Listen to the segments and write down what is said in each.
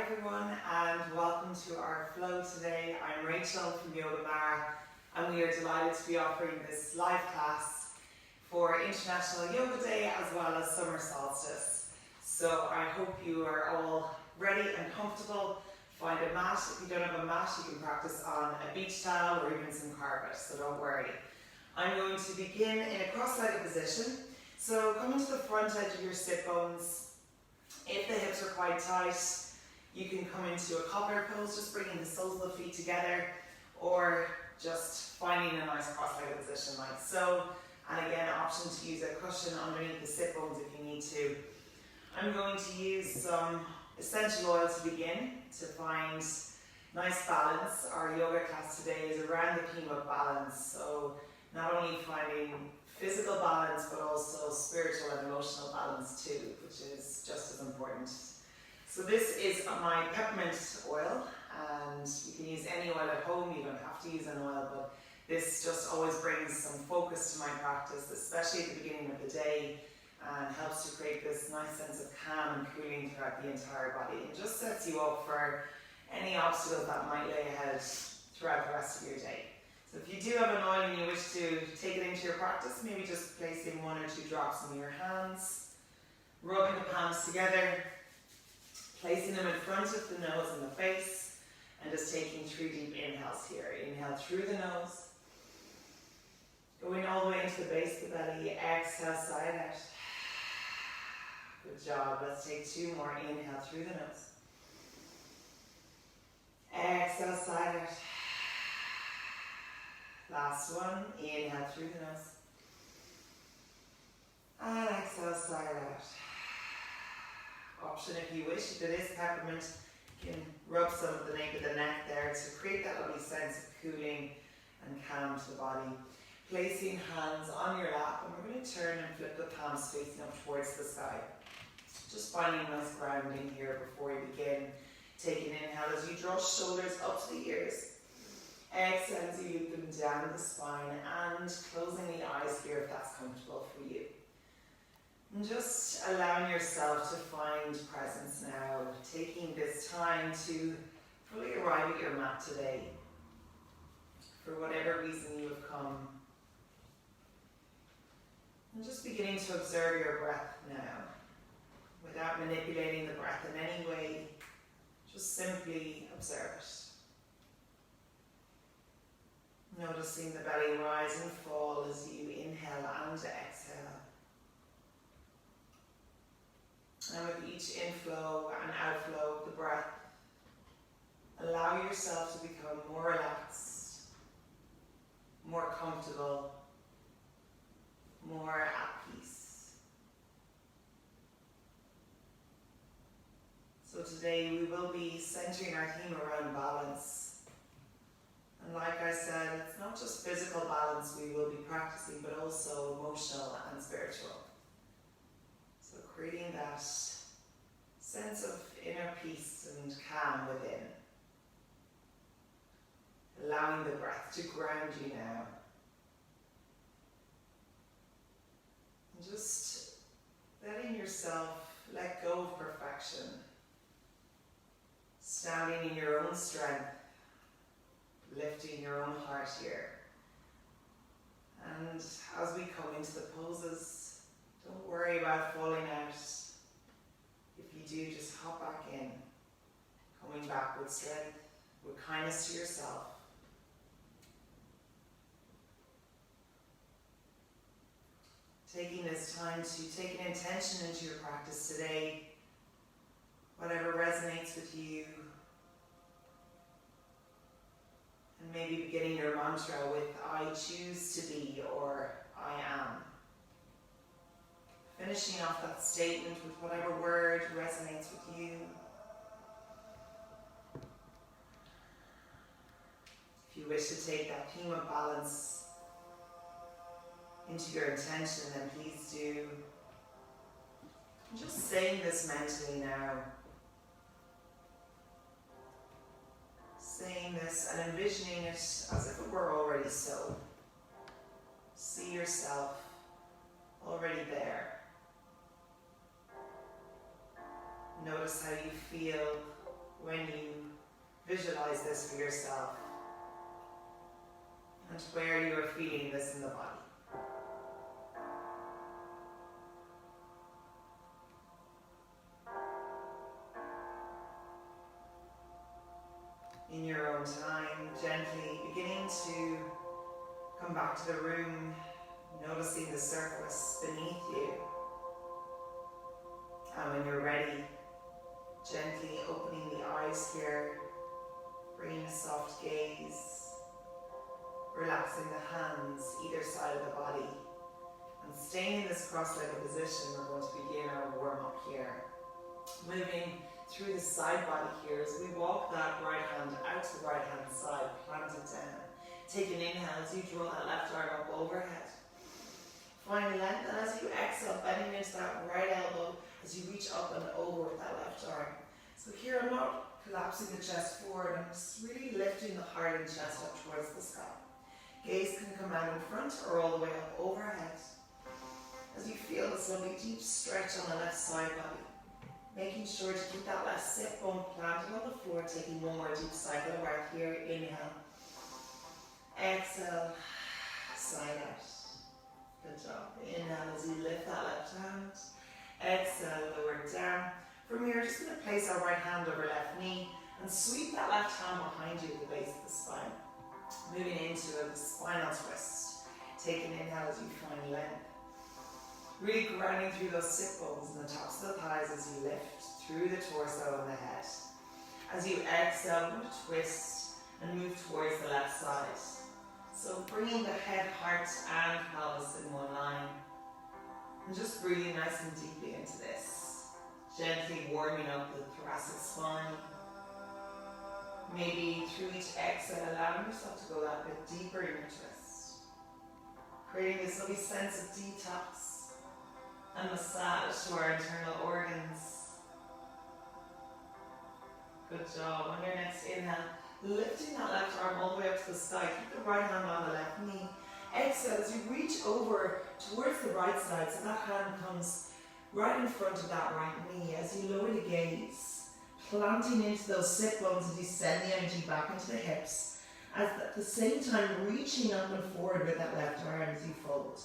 everyone, and welcome to our flow today. I'm Rachel from Yoga Mara, and we are delighted to be offering this live class for International Yoga Day as well as Summer Solstice. So I hope you are all ready and comfortable. Find a mat. If you don't have a mat, you can practice on a beach towel or even some carpet, so don't worry. I'm going to begin in a cross-legged position. So come into the front edge of your sit bones. If the hips are quite tight, you can come into a cobbler pose, just bringing the soles of the feet together, or just finding a nice cross-legged position like so. And again, option to use a cushion underneath the sit bones if you need to. I'm going to use some essential oil to begin to find nice balance. Our yoga class today is around the theme of balance, so not only finding physical balance but also spiritual and emotional balance too, which is just as important. So this is my peppermint oil, and you can use any oil at home. You don't have to use an oil, but this just always brings some focus to my practice, especially at the beginning of the day, and helps to create this nice sense of calm and cooling throughout the entire body, and just sets you up for any obstacles that might lay ahead throughout the rest of your day. So if you do have an oil and you wish to take it into your practice, maybe just placing 1 or 2 drops in your hands, rubbing the palms together, placing them in front of the nose and the face, and just taking 3 deep inhales here. Inhale through the nose, going all the way into the base of the belly. Exhale, side out. Good job. Let's take 2 more. Inhale through the nose. Exhale, side out. Last one. Inhale through the nose. And exhale, side out. Option if you wish, if it is peppermint, you can rub some of the nape of the neck there to create that lovely sense of cooling and calm to the body. Placing hands on your lap, and we're going to turn and flip the palms facing up towards the sky. Just finding nice grounding here before you begin. Taking an inhale as you draw shoulders up to the ears. Exhale as you loop them down the spine, and closing the eyes here if that's comfortable for you. And just allowing yourself to find presence now, taking this time to fully arrive at your mat today. For whatever reason you have come. And just beginning to observe your breath now, without manipulating the breath in any way, just simply observe it. Noticing the belly rise and fall as you inhale and exhale. And with each inflow and outflow of the breath, allow yourself to become more relaxed, more comfortable, more at peace. So today we will be centering our theme around balance. And like I said, it's not just physical balance we will be practicing, but also emotional and spiritual. So creating that sense of inner peace and calm within. Allowing the breath to ground you now. And just letting yourself let go of perfection. Standing in your own strength. Lifting your own heart here. And as we come into the poses, don't worry about falling out. If you do, just hop back in. Coming back with strength, with kindness to yourself. Taking this time to take an intention into your practice today, whatever resonates with you. And maybe beginning your mantra with I choose to be or I am. Finishing off that statement with whatever word resonates with you. If you wish to take that theme of balance into your intention, then please do. I'm just saying this mentally now. Saying this and envisioning it as if it were already so. See yourself already there. Notice how you feel when you visualize this for yourself and where you are feeling this in the body. In your own time, gently beginning to come back to the room, noticing the surface beneath you. And when you're ready, gently opening the eyes here, bringing a soft gaze, relaxing the hands either side of the body, and staying in this cross-legged position. We're going to begin our warm-up here. Moving through the side body here as we walk that right hand out to the right hand side, plant it down. Take an inhale as you draw that left arm up overhead. Find length, and as you exhale, bending into that right elbow as you reach up and over with that left arm. So here I'm not collapsing the chest forward, I'm just really lifting the heart and chest up towards the sky. Gaze can come out in front or all the way up overhead. As you feel this lovely deep stretch on the left side body. Making sure to keep that left sit bone planted on the floor, taking one more deep cycle of breath here. Inhale. Exhale. Side out. Good job. Inhale as you lift that left hand. Exhale, lower it down. From here, just going to place our right hand over left knee and sweep that left hand behind you at the base of the spine. Moving into a spinal twist. Take an inhale as you find length. Really grounding through those sit bones and the tops of the thighs as you lift through the torso and the head. As you exhale, I'm going to twist and move towards the left side. So bringing the head, heart and pelvis in one line. And just breathing nice and deeply into this. Gently warming up the thoracic spine. Maybe through each exhale, allowing yourself to go that bit deeper in your twist. Creating this lovely sense of detox and massage to our internal organs. Good job. On your next inhale, lifting that left arm all the way up to the sky. Keep the right hand on the left knee. Exhale as you reach over towards the right side, so that hand comes right in front of that right knee. As you lower the gaze, planting into those sit bones as you send the energy back into the hips. At the same time, reaching up and forward with that left arm as you fold.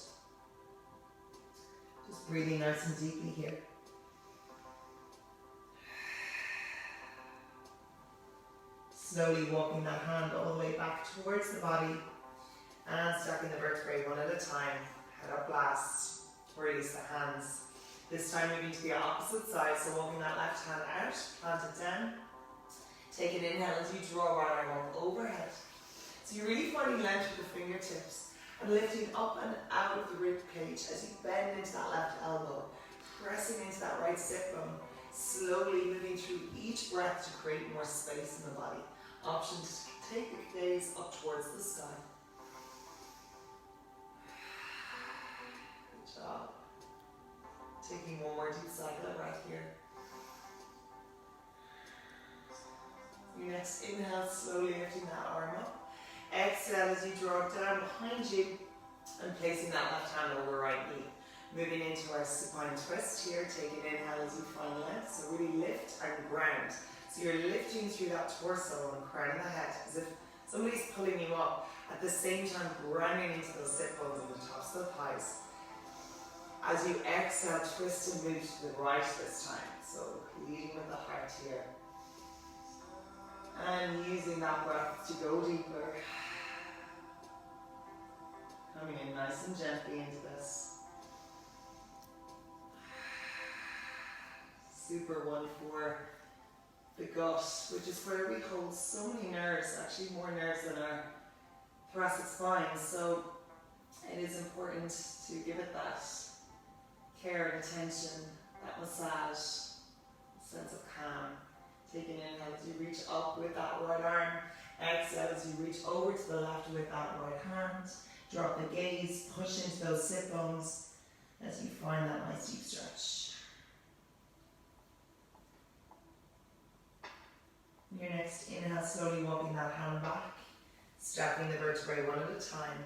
Just breathing nice and deeply here. Slowly walking that hand all the way back towards the body and stacking the vertebrae one at a time. Head up last. Release the hands. This time moving to the opposite side, so walking that left hand out, plant it down. Take an inhale as you draw right arm up overhead. So you're really finding length with the fingertips. And lifting up and out of the rib cage as you bend into that left elbow, pressing into that right sit bone, slowly moving through each breath to create more space in the body. Option to take the gaze up towards the sky. Good job. Taking one more deep cycle of breath here. Your next inhale, slowly lifting that arm up. Exhale as you draw it down behind you and placing that left hand over right knee. Moving into our supine twist here, taking an inhale as you find length. So really lift and ground. So you're lifting through that torso and crowning the head as if somebody's pulling you up. At the same time, grounding into those sit bones and the tops of the thighs. As you exhale, twist and move to the right this time. So leading with the heart here. And using that breath to go deeper. Coming in nice and gently into this. Super one for the gut, which is where we hold so many nerves, actually more nerves than our thoracic spine. So it is important to give it that care and attention, that massage, sense of calm. Take an inhale as you reach up with that right arm. Exhale as you reach over to the left with that right hand. Drop the gaze, push into those sit bones as you find that nice deep stretch. Your next inhale, slowly walking that hand back. Stacking the vertebrae one at a time.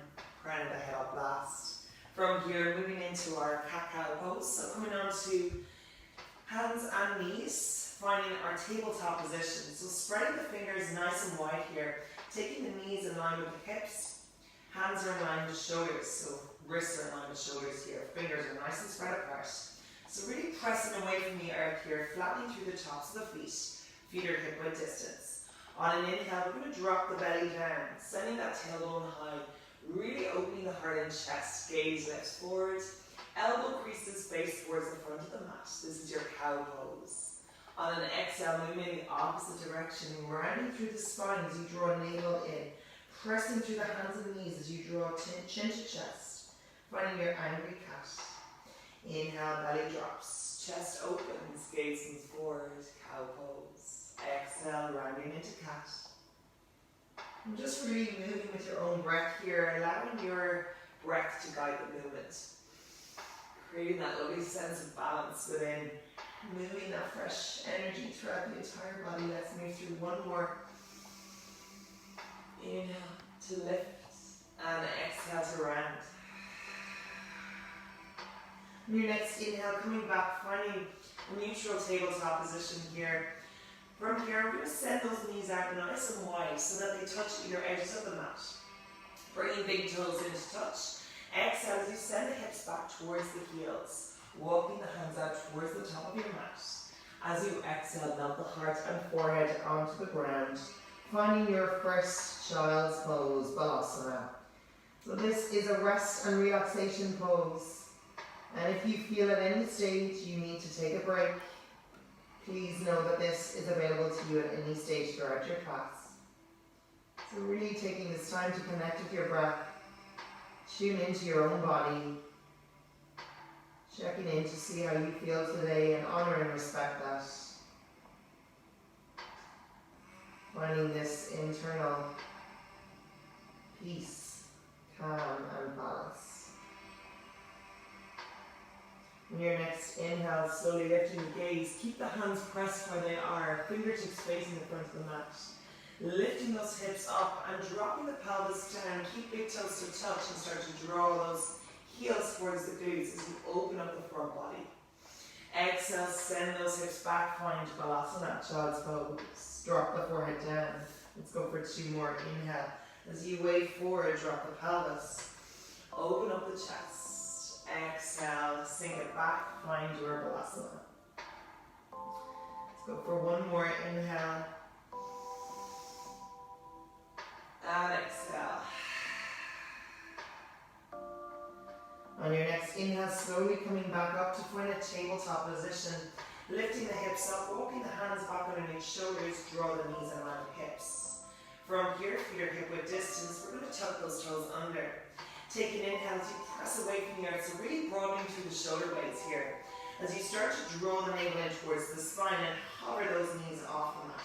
Crowning the head up last. From here, moving into our cat-cow pose. So coming on to hands and knees. finding our tabletop position. So spreading the fingers nice and wide here, taking the knees in line with the hips, hands are in line with shoulders, so wrists are in line with shoulders here, fingers are nice and spread apart. So really pressing away from the earth here, flattening through the tops of the feet, feet are hip width distance. On an inhale, we're going to drop the belly down, sending that tailbone high, really opening the heart and chest, gaze lifts forward, elbow creases face towards the front of the mat. This is your cow pose. On an exhale, moving in the opposite direction, rounding through the spine as you draw navel in, pressing through the hands and knees as you draw chin to chest, finding your angry cat. Inhale, belly drops, chest opens, gaze moves forward, cow pose. Exhale, rounding into cat. And just really moving with your own breath here, allowing your breath to guide the movement. Creating that lovely sense of balance within, moving that fresh energy throughout the entire body. Let's move through one more. Inhale to lift and exhale to round. On your next inhale, coming back, finding a neutral tabletop position here. From here, we're going to send those knees out nice and wide so that they touch either edges of the mat. Bringing big toes into touch. Exhale as you send the hips back towards the heels, walking the hands out towards the top of your mat. As you exhale, melt the heart and forehead onto the ground, finding your first child's pose, Balasana. So this is a rest and relaxation pose. And if you feel at any stage you need to take a break, please know that this is available to you at any stage throughout your class. So really taking this time to connect with your breath, tune into your own body, checking in to see how you feel today and honor and respect that. Finding this internal peace, calm and balance. On your next inhale, slowly lifting the gaze, keep the hands pressed where they are, fingertips facing the front of the mat. Lifting those hips up and dropping the pelvis down, keep big toes to touch and start to draw those heels towards the glutes as you open up the front body. Exhale, send those hips back, find Balasana, child's pose. Drop the forehead down. Let's go for two more. Inhale. As you wave forward, drop the pelvis. Open up the chest. Exhale, sink it back, find your Balasana. Let's go for one more. Inhale. And exhale. On your next inhale, slowly coming back up to find a tabletop position. Lifting the hips up, walking the hands back underneath shoulders, draw the knees in line with hips. From here, feet are hip width distance, we're going to tuck those toes under. Take an inhale as you press away from the earth, so really broadening through the shoulder blades here. As you start to draw the navel in towards the spine and hover those knees off the mat.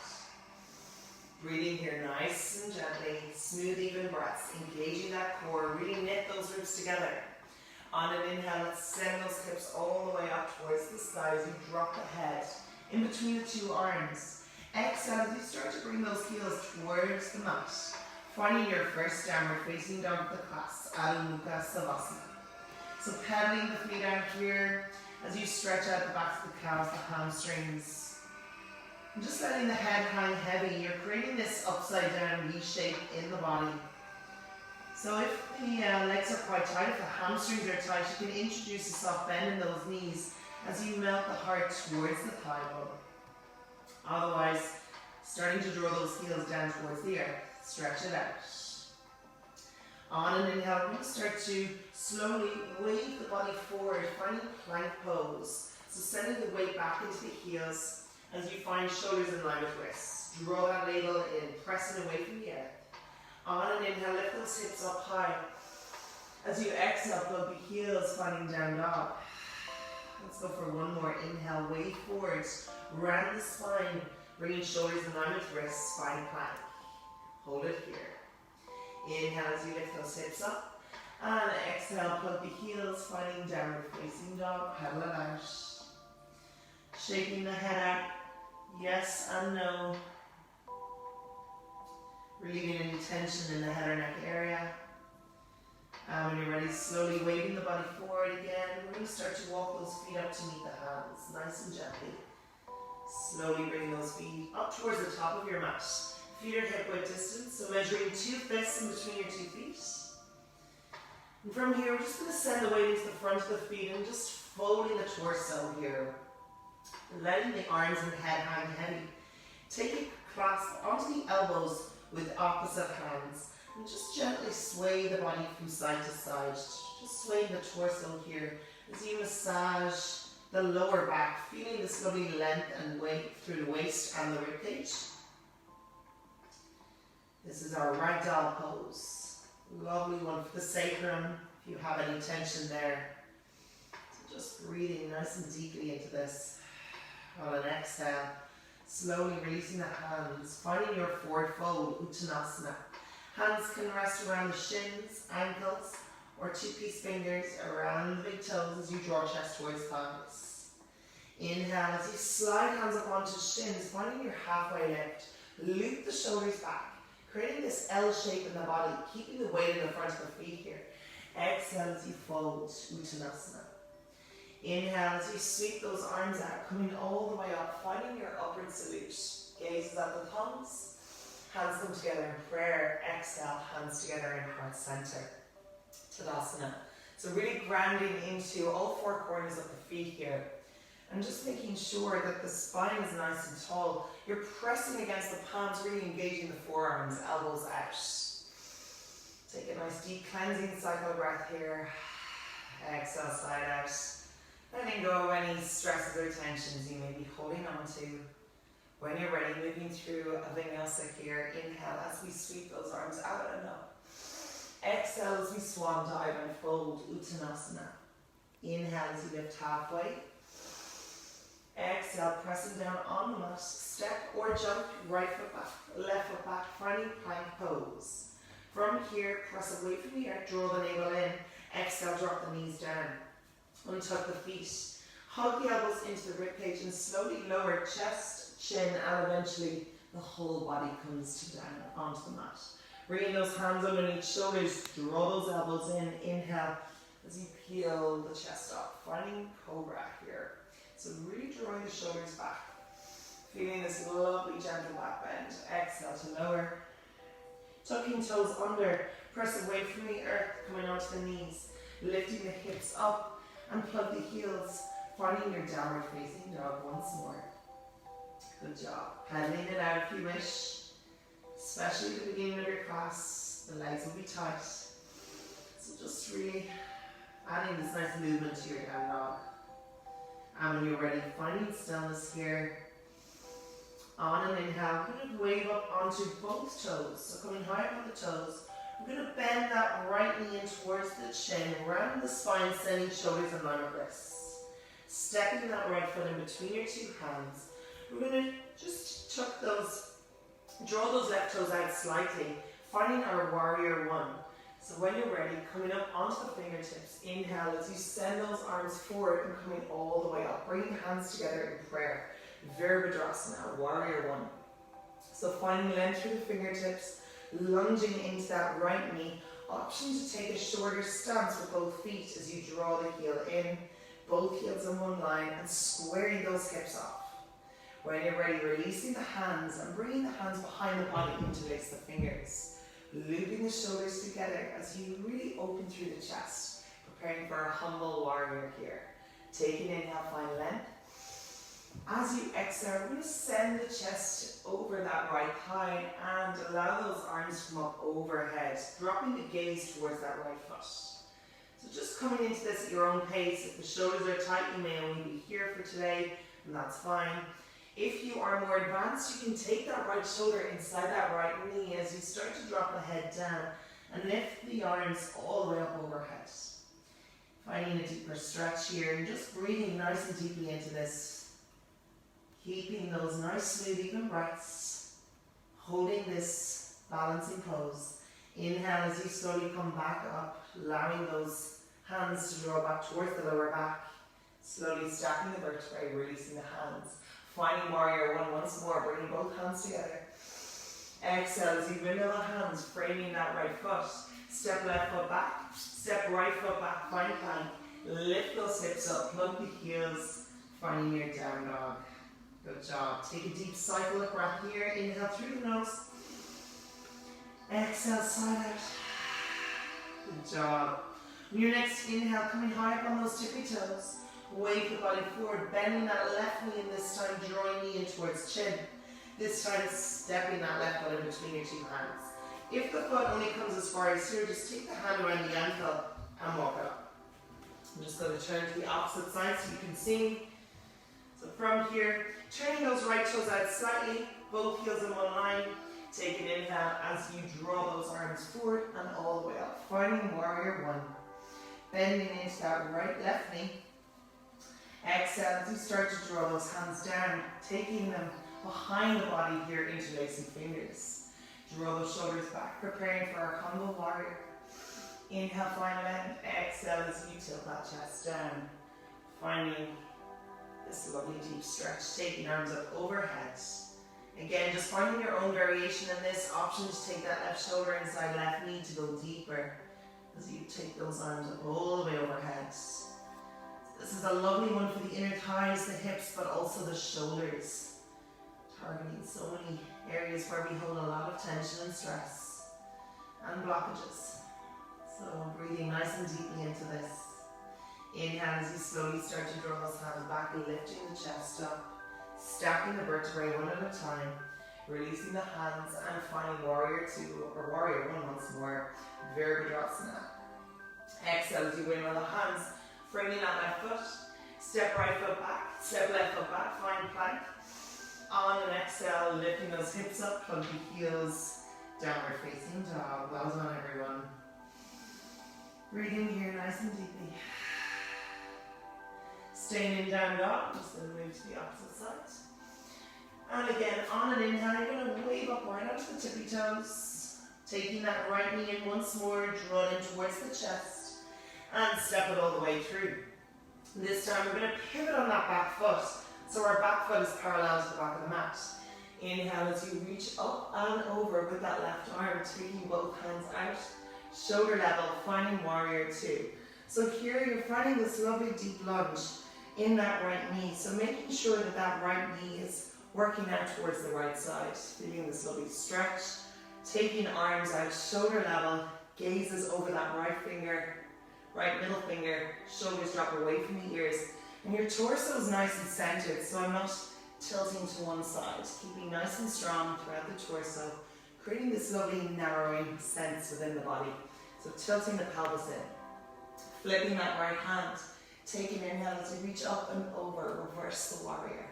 Breathing here nice and gently, smooth even breaths, engaging that core, really knit those ribs together. On an inhale, let's send those hips all the way up towards the sky as you drop the head in between the two arms. Exhale as you start to bring those heels towards the mat, finding your first downward facing dog of the class, Adho Mukha Savasana. So pedaling the feet out here as you stretch out the backs of the calves, the hamstrings. And just letting the head hang heavy, you're creating this upside down V shape in the body. So if the legs are quite tight, if the hamstrings are tight, you can introduce a soft bend in those knees as you melt the heart towards the thigh bone. Otherwise, starting to draw those heels down towards the earth, stretch it out. On an inhale, we're going to start to slowly wave the body forward, finding plank pose. So sending the weight back into the heels as you find shoulders in line with wrists. Draw that navel in, pressing away from the earth. On an inhale, lift those hips up high. As you exhale, plug the heels, finding down dog. Let's go for one more. Inhale, wave forward, round the spine, bringing shoulders in line with wrists, spine plank. Hold it here. Inhale as you lift those hips up. And exhale, plug the heels, finding downward facing dog, pedal it out. Shaking the head out, yes and no. Relieving any tension in the head or neck area. And when you're ready, slowly waving the body forward again. We're going to start to walk those feet up to meet the hands, nice and gently. Slowly bring those feet up towards the top of your mat. Feet are hip width distance, so measuring 2 fists in between your 2 feet. And from here, we're just going to send the weight into the front of the feet and just folding the torso here. Letting the arms and head hang heavy. Take a clasp onto the elbows with opposite hands. And just gently sway the body from side to side. Just sway the torso here as you massage the lower back, feeling this lovely length and weight through the waist and the ribcage. This is our ragdoll pose. Lovely one for the sacrum, if you have any tension there. So just breathing nice and deeply into this. On an exhale, slowly releasing the hands, finding your forward fold, Uttanasana. Hands can rest around the shins, ankles, or 2-piece fingers around the big toes as you draw chest towards thighs. Inhale as you slide hands up onto shins, finding your halfway lift. Loop the shoulders back, creating this L shape in the body, keeping the weight in the front of the feet here. Exhale as you fold, Uttanasana. Inhale as you sweep those arms out, coming all the way up, finding your upward salute. Gaze at the thumbs, hands come together in prayer. Exhale, hands together in heart center. Tadasana. So really grounding into all 4 corners of the feet here. And just making sure that the spine is nice and tall. You're pressing against the palms, really engaging the forearms, elbows out. Take a nice deep cleansing cycle breath here. Exhale, slide out. Letting go of any stresses or tensions you may be holding on to. When you're ready, moving through a vinyasa here. Inhale as we sweep those arms out and up. Exhale as we swan dive and fold, Uttanasana. Inhale as you lift halfway. Exhale, pressing down on the mat. Step or jump, right foot back, left foot back, finding plank pose. From here, press away from the earth, draw the navel in. Exhale, drop the knees down. Untuck the feet, hug the elbows into the ribcage and slowly lower chest, chin, and eventually the whole body comes to down onto the mat. Bringing those hands underneath shoulders, draw those elbows in. Inhale as you peel the chest up, finding cobra here. So really drawing the shoulders back, feeling this lovely gentle back bend. Exhale to lower, tucking toes under, press away from the earth, coming onto the knees, lifting the hips up, and plug the heels, finding your downward facing dog once more. Good job. Pedaling it out if you wish, especially at the beginning of your class. The legs will be tight. So just really adding this nice movement to your down dog. And when you're ready, finding stillness here. On an inhale, I'm going to wave up onto both toes. So coming high up on the toes. We're going to bend that right knee in towards the chin, round the spine, sending shoulders in line with this. Stepping that right foot in between your 2 hands. We're going to just draw those left toes out slightly, finding our warrior 1. So when you're ready, coming up onto the fingertips, inhale as you send those arms forward and coming all the way up. Bringing hands together in prayer. Virabhadrasana, warrior 1. So finding length through the fingertips, lunging into that right knee. Option to take a shorter stance with both feet as you draw the heel in, both heels in one line, and squaring those hips off. When you're ready, releasing the hands and bringing the hands behind the body, interlace the fingers. Looping the shoulders together as you really open through the chest, preparing for a humble warrior here. Taking inhale, find length. As you exhale, we're going to send the chest over that right thigh and allow those arms to come up overhead, dropping the gaze towards that right foot. So just coming into this at your own pace. If the shoulders are tight, you may only be here for today, and that's fine. If you are more advanced, you can take that right shoulder inside that right knee as you start to drop the head down and lift the arms all the way up overhead. Finding a deeper stretch here and just breathing nice and deeply into this. Keeping those nice, smooth, even breaths. Holding this balancing pose. Inhale as you slowly come back up, allowing those hands to draw back towards the lower back. Slowly stacking the vertebrae, releasing the hands. Finding warrior 1 once more, bringing both hands together. Exhale as you windmill the hands, framing that right foot. Step left foot back, step right foot back, find plank. Lift those hips up, plug the heels, finding your down dog. Good job. Take a deep cycle of breath here. Inhale through the nose. Exhale, side out. Good job. On your next inhale, coming high up on those tippy toes. Wave the body forward, bending that left knee, and this time drawing knee in towards chin. This time stepping that left foot in between your two hands. If the foot only comes as far as here, just take the hand around the ankle and walk it up. I'm just going to turn to the opposite side so you can see. So from here, turning those right toes out slightly, both heels in one line. Take an inhale as you draw those arms forward and all the way up. Finding warrior one. Bending into that right left knee. Exhale as you start to draw those hands down, taking them behind the body here, interlacing fingers. Draw those shoulders back, preparing for our combo warrior. Inhale, final end. Exhale as you tilt that chest down. Finding this lovely deep stretch, taking arms up overhead. Again, just finding your own variation in this. Option to take that left shoulder inside left knee to go deeper as you take those arms up all the way overhead. This is a lovely one for the inner thighs, the hips, but also the shoulders. Targeting so many areas where we hold a lot of tension and stress and blockages. So breathing nice and deeply into this. Inhale as you slowly start to draw those hands back, lifting the chest up. Stacking the vertebrae one at a time, releasing the hands and finding warrior two or warrior one once more, Virabhadrasana. Exhale as you wiggle the hands, framing that left foot, step right foot back, step left foot back, find plank. On an exhale, lifting those hips up, plug the heels, downward facing dog. Well done everyone. Breathing here nice and deeply. Staying in down dog, just going to move to the opposite side. And again, on an inhale, you're going to wave up right onto the tippy toes. Taking that right knee in once more, draw it in towards the chest. And step it all the way through. This time we're going to pivot on that back foot. So our back foot is parallel to the back of the mat. Inhale as you reach up and over with that left arm, taking both hands out. Shoulder level, finding warrior two. So here you're finding this lovely deep lunge in that right knee. So making sure that that right knee is working out towards the right side. Feeling this lovely stretch. Taking arms out, shoulder level, gazes over that right finger, right middle finger, shoulders drop away from the ears. And your torso is nice and centered, so I'm not tilting to one side. Keeping nice and strong throughout the torso, creating this lovely narrowing sense within the body. So tilting the pelvis in. Flipping that right hand, taking inhale as you reach up and over, reverse the warrior.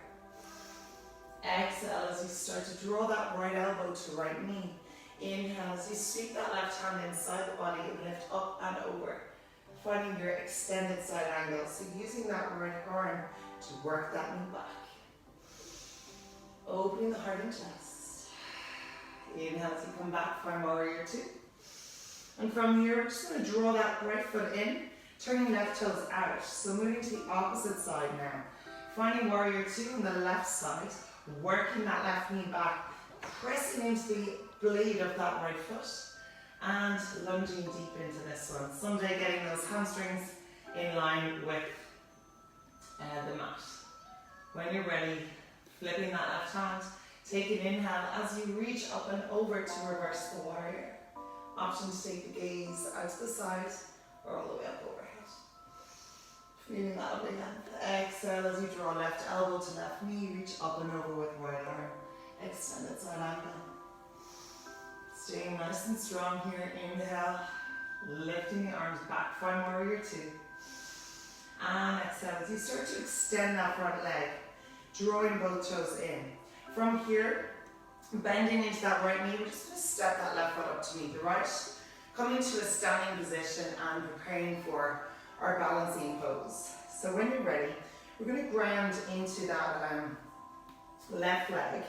Exhale as you start to draw that right elbow to right knee. Inhale as you sweep that left hand inside the body and lift up and over. Finding your extended side angle, so using that right arm to work that knee back. Opening the heart and chest. Inhale as you come back, find warrior two. And from here, we're just going to draw that right foot in, turning left toes out. So moving to the opposite side now. Finding warrior two on the left side, working that left knee back, pressing into the blade of that right foot, and lunging deep into this one. Someday getting those hamstrings in line with the mat. When you're ready, flipping that left hand, take an inhale as you reach up and over to reverse the warrior. Option to take the gaze out to the side or all the way up overhead. Feeling that lovely length. Exhale as you draw left elbow to left knee, reach up and over with right arm. Extended side angle. Staying nice and strong here. Inhale, lifting the arms back, find warrior two. And exhale as you start to extend that front leg, drawing both toes in. From here, bending into that right knee, we're just going to step that left foot up to meet the right. Coming to a standing position and preparing for our balancing pose. So when you're ready, we're going to ground into that left leg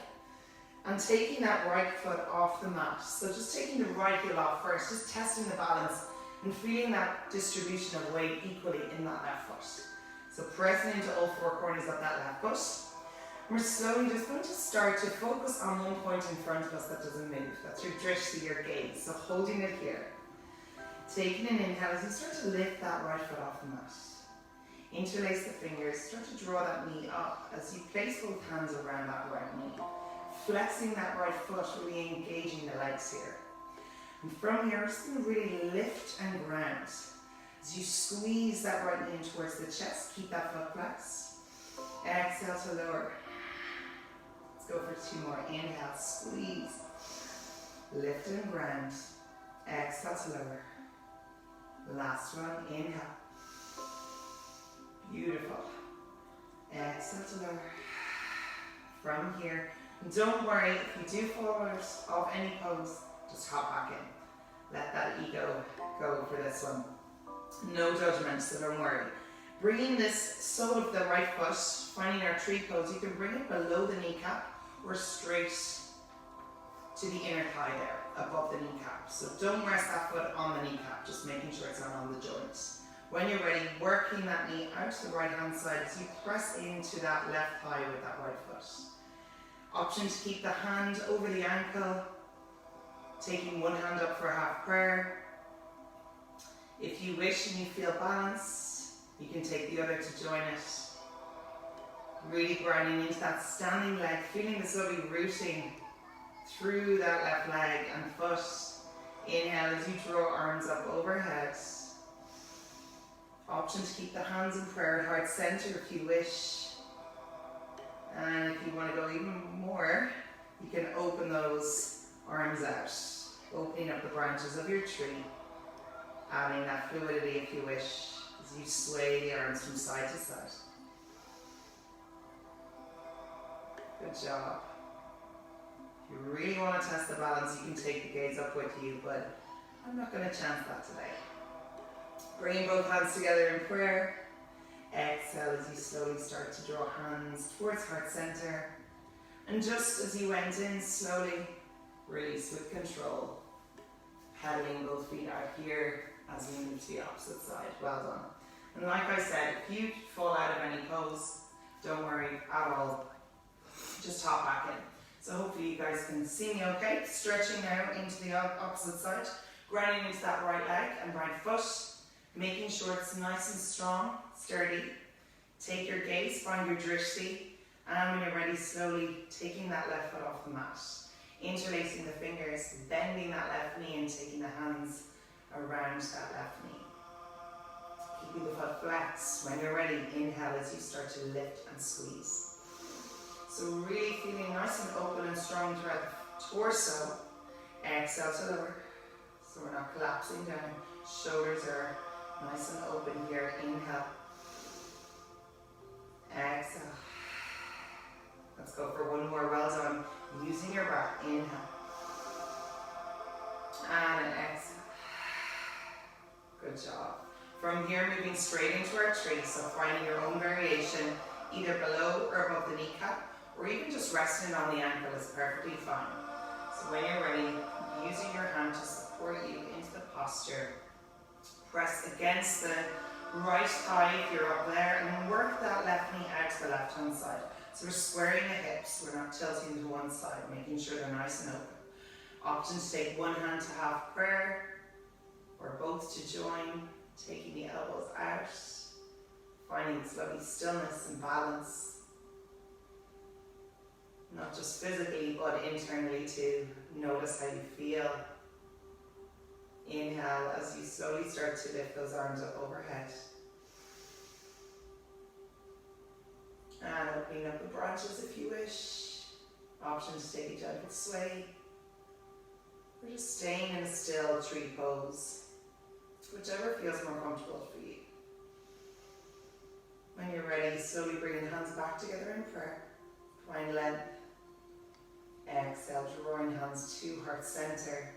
and taking that right foot off the mat. So just taking the right heel off first, just testing the balance and feeling that distribution of weight equally in that left foot. So pressing into all four corners of that left foot. We're slowly just going to start to focus on one point in front of us that doesn't move. That's your drishti, your gaze. So holding it here. Taking an inhale as you start to lift that right foot off the mat. Interlace the fingers, start to draw that knee up as you place both hands around that right knee. Flexing that right foot, really engaging the legs here. And from here, we're just going to really lift and ground. As you squeeze that right knee in towards the chest, keep that foot flexed. Exhale to lower. Let's go for 2 more. Inhale, squeeze. Lift and ground. Exhale to lower. Last one, inhale. Beautiful. Exhale to lower. From here, don't worry if you do fall out of any pose, just hop back in. Let that ego go for this one. No judgment, so don't worry. Bringing this sole of the right foot, finding our tree pose, you can bring it below the kneecap or straight to the inner thigh there, above the kneecap. So don't rest that foot on the kneecap, just making sure it's not on the joints. When you're ready, working that knee out to the right hand side as you press into that left thigh with that right foot. Option to keep the hand over the ankle, taking one hand up for half prayer. If you wish and you feel balance, you can take the other to join it. Really grounding into that standing leg, feeling this lovely rooting through that left leg and foot. Inhale as you draw arms up overhead. Option to keep the hands in prayer at heart center if you wish. And if you want to go even more, you can open those arms out, opening up the branches of your tree, adding that fluidity if you wish, as you sway the arms from side to side. Good job. If you really want to test the balance, you can take the gaze up with you, but I'm not going to chance that today. Bring both hands together in prayer. Exhale as you slowly start to draw hands towards heart center. And just as you went in, slowly release with control. Pedaling both feet out here as we move to the opposite side. Well done. And like I said, if you fall out of any pose, don't worry at all. Just hop back in. So hopefully you guys can see me okay. Stretching now into the opposite side. Grounding into that right leg and right foot. Making sure it's nice and strong, sturdy. Take your gaze, find your drishti, and when you're ready, slowly taking that left foot off the mat. Interlacing the fingers, bending that left knee and taking the hands around that left knee. Keeping the foot flexed. When you're ready, inhale as you start to lift and squeeze. So really feeling nice and open and strong throughout the torso. Exhale to lower, so we're not collapsing down. Shoulders are nice and open here. Inhale. Exhale. Let's go for one more. Well done. Using your breath. Inhale. And an exhale. Good job. From here, moving straight into our tree. So finding your own variation, either below or above the kneecap, or even just resting on the ankle is perfectly fine. So when you're ready, using your hand to support you into the posture. Press against the right thigh if you're up there, and then work that left knee out to the left hand side. So we're squaring the hips, we're not tilting to one side, making sure they're nice and open. Option to take one hand to half prayer, or both to join, taking the elbows out, finding this lovely stillness and balance. Not just physically, but internally too. Notice how you feel. Inhale as you slowly start to lift those arms up overhead. And opening up the branches if you wish. Option to take a gentle sway. Or just staying in a still tree pose. Whichever feels more comfortable for you. When you're ready, slowly bring the hands back together in prayer. Find length. Exhale, drawing hands to heart center.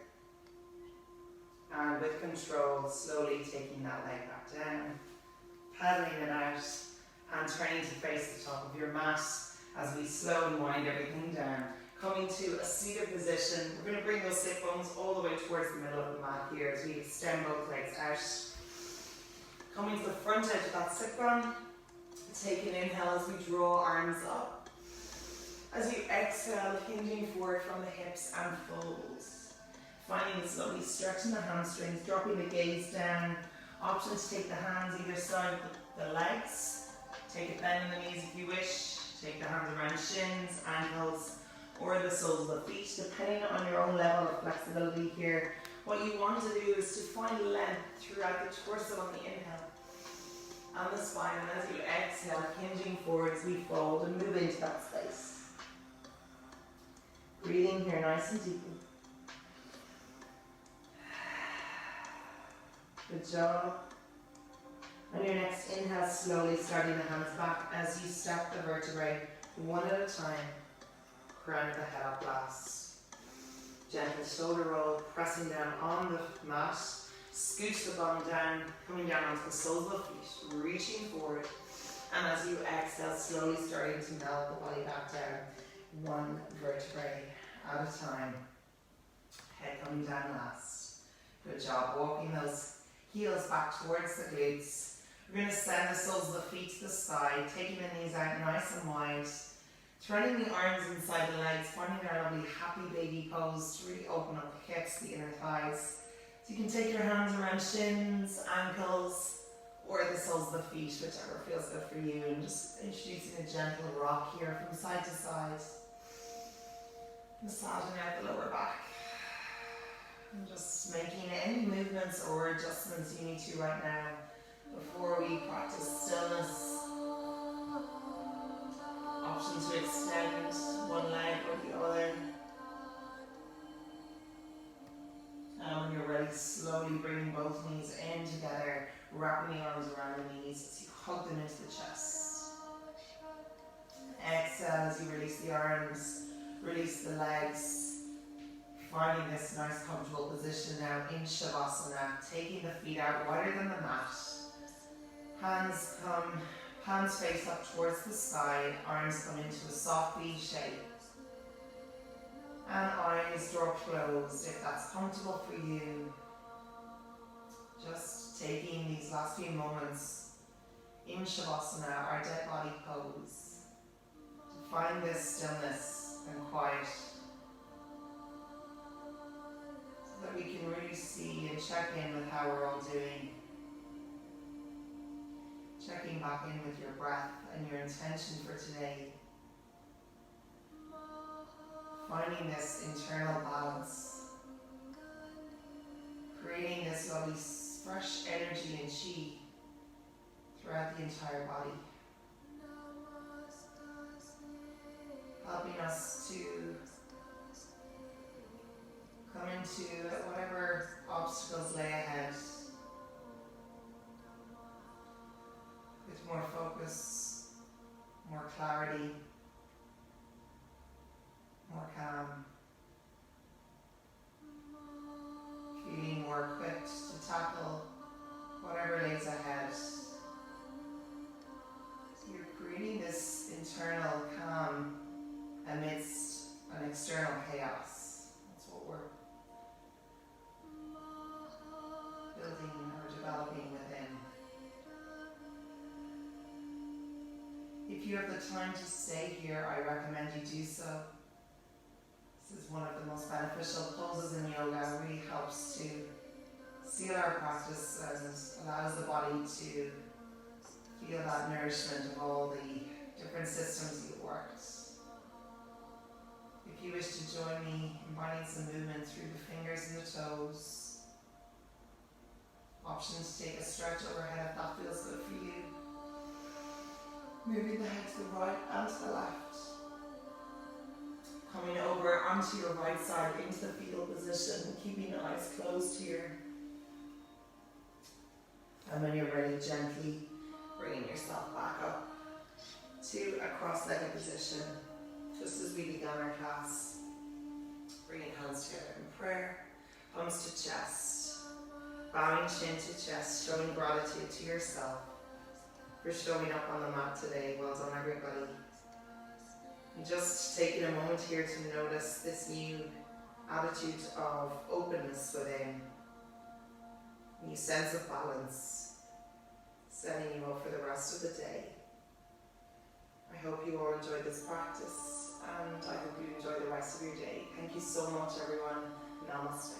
And with control, slowly taking that leg back down, paddling it out, and turning to face the top of your mat as we slow and wind everything down. Coming to a seated position, we're going to bring those sit bones all the way towards the middle of the mat here as we extend both legs out. Coming to the front edge of that sit bone, take an inhale as we draw arms up. As you exhale, hinging forward from the hips and folds. Finding this lovely stretch in the hamstrings, dropping the gaze down. Option to take the hands either side the legs. Take a bend in the knees if you wish. Take the hands around shins, ankles, or the soles of the feet, depending on your own level of flexibility here. What you want to do is to find length throughout the torso on the inhale and the spine, and as you exhale, hinging forwards, we fold and move into that space. Breathing here nice and deeply. Good job. On your next inhale, slowly starting the hands back as you step the vertebrae one at a time. Crown of the head up last. Gentle shoulder roll, pressing down on the mat. Scooch the bum down, coming down onto the soles of the feet, reaching forward. And as you exhale, slowly starting to melt the body back down, one vertebrae at a time. Head coming down last. Good job, walking those heels back towards the glutes. We're going to send the soles of the feet to the side, taking the knees out nice and wide. Turning the arms inside the legs, finding our lovely happy baby pose to really open up the hips, the inner thighs. So you can take your hands around shins, ankles, or the soles of the feet, whichever feels good for you. And just introducing a gentle rock here from side to side. Massaging out the lower back. And just making any movements or adjustments you need to right now before we practice stillness. Option to extend one leg or the other. And when you're ready, slowly bringing both knees in together, wrapping the arms around the knees as you hug them into the chest. Exhale as you release the arms, release the legs. Finding this nice comfortable position now in Shavasana, taking the feet out wider than the mat. Hands face up towards the sky, arms come into a soft V shape. And eyes draw closed if that's comfortable for you. Just taking these last few moments in Shavasana, our dead body pose, to find this stillness and quiet, so that we can really see and check in with how we're all doing. Checking back in with your breath and your intention for today. Finding this internal balance. Creating this lovely fresh energy and chi throughout the entire body. Helping us to come into whatever obstacles lay ahead with more focus, more clarity, more calm, feeling more equipped to tackle whatever lays ahead. You're creating this internal calm amidst an external chaos. That's what we're building or developing within. If you have the time to stay here, I recommend you do so. This is one of the most beneficial poses in yoga. It really helps to seal our practice and allows the body to feel that nourishment of all the different systems you've worked. If you wish to join me in finding some movement through the fingers and the toes, option to take a stretch overhead if that feels good for you. Moving the head to the right and to the left. Coming over onto your right side into the fetal position, keeping the eyes closed here. And when you're ready, gently bringing yourself back up to a cross-legged position, just as we began our class. Bringing hands together in prayer, palms to chest, bowing chin to chest, showing gratitude to yourself for showing up on the mat today. Well done, everybody. And just taking a moment here to notice this new attitude of openness within, new sense of balance, setting you up for the rest of the day. I hope you all enjoyed this practice, and I hope you enjoy the rest of your day. Thank you so much, everyone. Namaste.